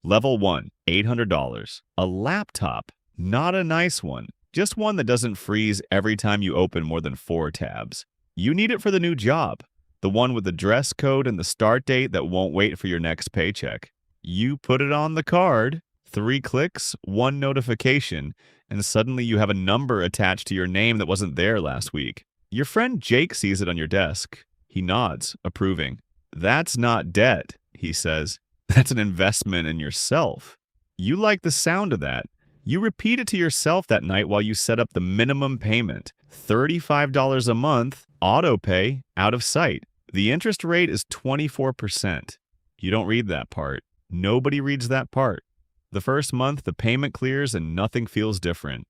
Level 1, $800. A laptop, not a nice one, just one that doesn't freeze every time you open more than 4 tabs. You need it for the new job, the one with the dress code and the start date that won't wait for your next paycheck. You put it on the card, 3 clicks, 1 notification, and suddenly you have a number attached to your name that wasn't there last week. Your friend Jake sees it on your desk. He nods, approving. "That's not debt," he says. "That's an investment in yourself." You like the sound of that. You repeat it to yourself that night while you set up the minimum payment, $35 a month, auto pay, out of sight. The interest rate is 24%. You don't read that part. Nobody reads that part. The first month, the payment clears and nothing feels different.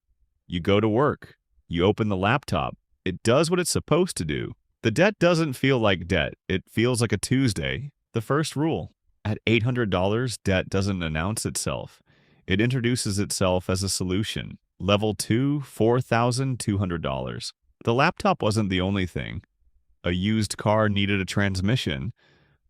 You go to work. You open the laptop. It does what it's supposed to do. The debt doesn't feel like debt. It feels like a Tuesday. The first rule. At $800, debt doesn't announce itself. It introduces itself as a solution. Level 2, $4,200. The laptop wasn't the only thing. A used car needed a transmission.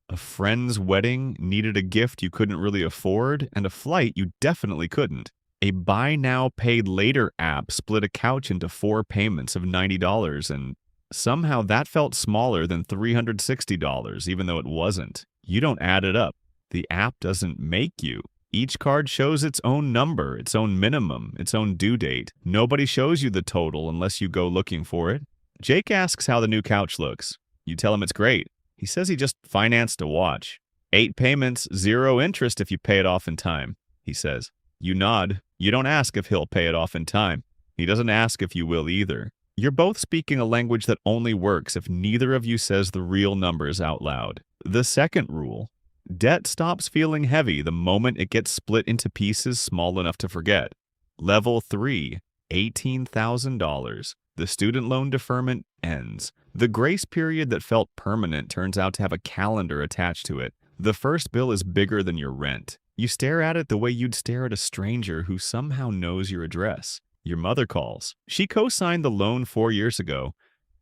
A friend's wedding needed a gift you couldn't really afford, and a flight you definitely couldn't. A buy now, pay later app split a couch into 4 payments of $90, and somehow that felt smaller than $360, even though it wasn't. You don't add it up. The app doesn't make you. Each card shows its own number, its own minimum, its own due date. Nobody shows you the total unless you go looking for it. Jake asks how the new couch looks. You tell him it's great. He says he just financed a watch. 8 payments, 0 interest if you pay it off in time, he says. You nod. You don't ask if he'll pay it off in time. He doesn't ask if you will either. You're both speaking a language that only works if neither of you says the real numbers out loud. The second rule. Debt stops feeling heavy the moment it gets split into pieces small enough to forget. Level 3, $18,000. The student loan deferment ends. The grace period that felt permanent turns out to have a calendar attached to it. The first bill is bigger than your rent. You stare at it the way you'd stare at a stranger who somehow knows your address. Your mother calls. She co-signed the loan 4 years ago,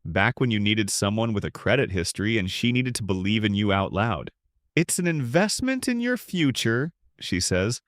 back when you needed someone with a credit history and she needed to believe in you out loud. "It's an investment in your future," she says.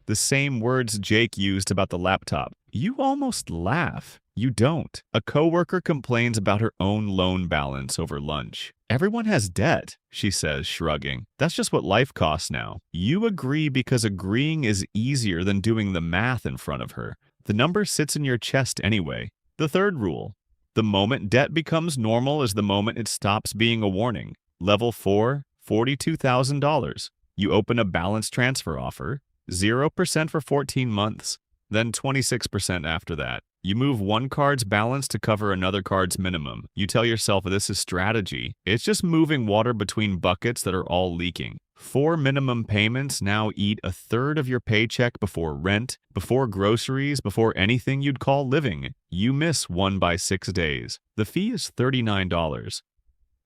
The same words Jake used about the laptop. You almost laugh. You don't. A coworker complains about her own loan balance over lunch. "Everyone has debt," she says, shrugging. "That's just what life costs now." You agree because agreeing is easier than doing the math in front of her. The number sits in your chest anyway. The third rule. The moment debt becomes normal is the moment it stops being a warning. Level 4, $42,000. You open a balance transfer offer, 0% for 14 months, then 26% after that. You move one card's balance to cover another card's minimum. You tell yourself this is strategy. It's just moving water between buckets that are all leaking. 4 minimum payments now eat a third of your paycheck before rent, before groceries, before anything you'd call living. You miss one by 6 days. The fee is $39.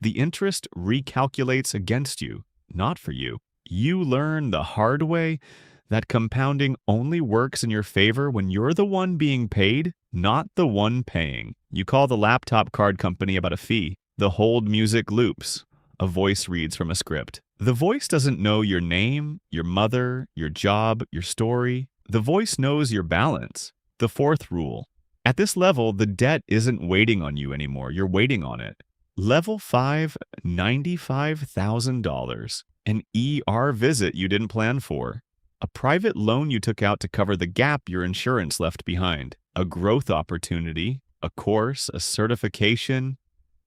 The interest recalculates against you, not for you. You learn the hard way that compounding only works in your favor when you're the one being paid, not the one paying. You call the laptop card company about a fee. The hold music loops. A voice reads from a script. The voice doesn't know your name, your mother, your job, your story. The voice knows your balance. The fourth rule. At this level, the debt isn't waiting on you anymore. You're waiting on it. Level 5, $95,000. An ER visit you didn't plan for. A private loan you took out to cover the gap your insurance left behind. A growth opportunity, a course, a certification,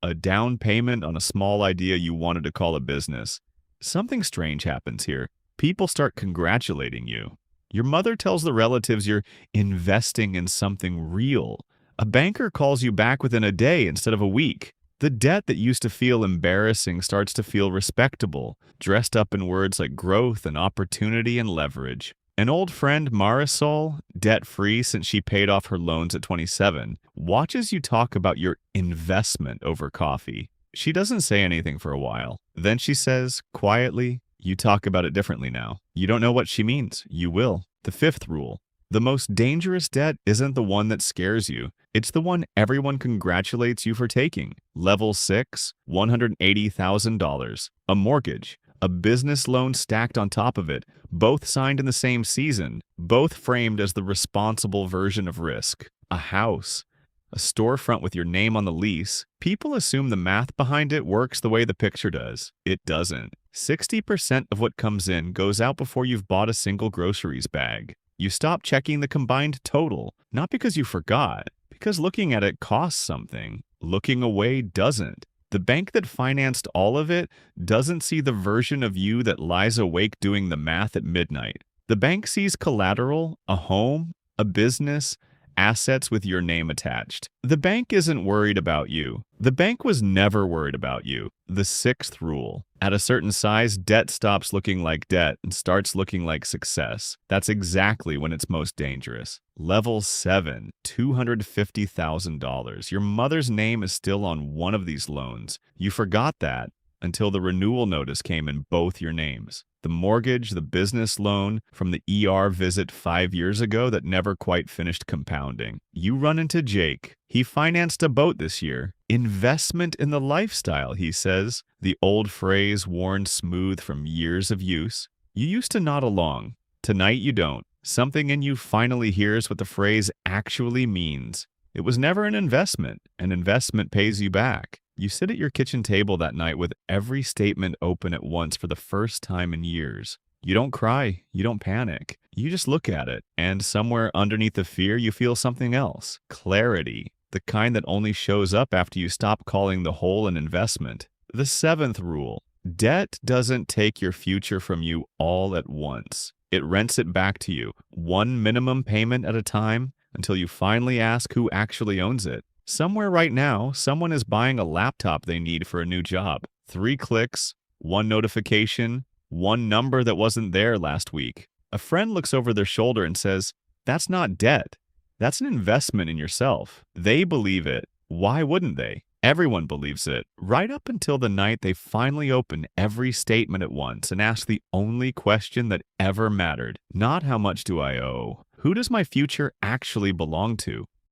a down payment on a small idea you wanted to call a business. Something strange happens here. People start congratulating you. Your mother tells the relatives you're investing in something real. A banker calls you back within a day instead of a week. The debt that used to feel embarrassing starts to feel respectable, dressed up in words like growth and opportunity and leverage. An old friend, Marisol, debt-free since she paid off her loans at 27, watches you talk about your investment over coffee. She doesn't say anything for a while. Then she says, quietly, "You talk about it differently now." You don't know what she means. You will. The fifth rule. The most dangerous debt isn't the one that scares you. It's the one everyone congratulates you for taking. Level 6, $180,000. A mortgage. a business loan stacked on top of it, both signed in the same season, both framed as the responsible version of risk. A house, a storefront with your name on the lease. People assume the math behind it works the way the picture does. It doesn't. 60% of what comes in goes out before you've bought a single groceries bag. You stop checking the combined total, not because you forgot, because looking at it costs something. Looking away doesn't. The bank that financed all of it doesn't see the version of you that lies awake doing the math at midnight. The bank sees collateral, a home, a business, assets with your name attached. The bank isn't worried about you. The bank was never worried about you. The sixth rule. At a certain size, debt stops looking like debt and starts looking like success. That's exactly when it's most dangerous. Level 7, $250,000. Your mother's name is still on one of these loans. You forgot that until the renewal notice came in both your names. The mortgage, the business loan from the ER visit 5 years ago that never quite finished compounding. You run into Jake. He financed a boat this year. Investment in the lifestyle, he says. The old phrase worn smooth from years of use. You used to nod along. Tonight you don't. Something in you finally hears what the phrase actually means. It was never an investment. An investment pays you back. You sit at your kitchen table that night with every statement open at once for the first time in years. You don't cry, you don't panic. You just look at it, and somewhere underneath the fear you feel something else. Clarity, the kind that only shows up after you stop calling the whole an investment. The seventh rule, debt doesn't take your future from you all at once. It rents it back to you, one minimum payment at a time, until you finally ask who actually owns it. Somewhere right now, someone is buying a laptop they need for a new job. 3 clicks, 1 notification, 1 number that wasn't there last week. A friend looks over their shoulder and says, "That's not debt. That's an investment in yourself." They believe it. Why wouldn't they? Everyone believes it, right up until the night they finally open every statement at once and ask the only question that ever mattered. Not how much do I owe? Who does my future actually belong to?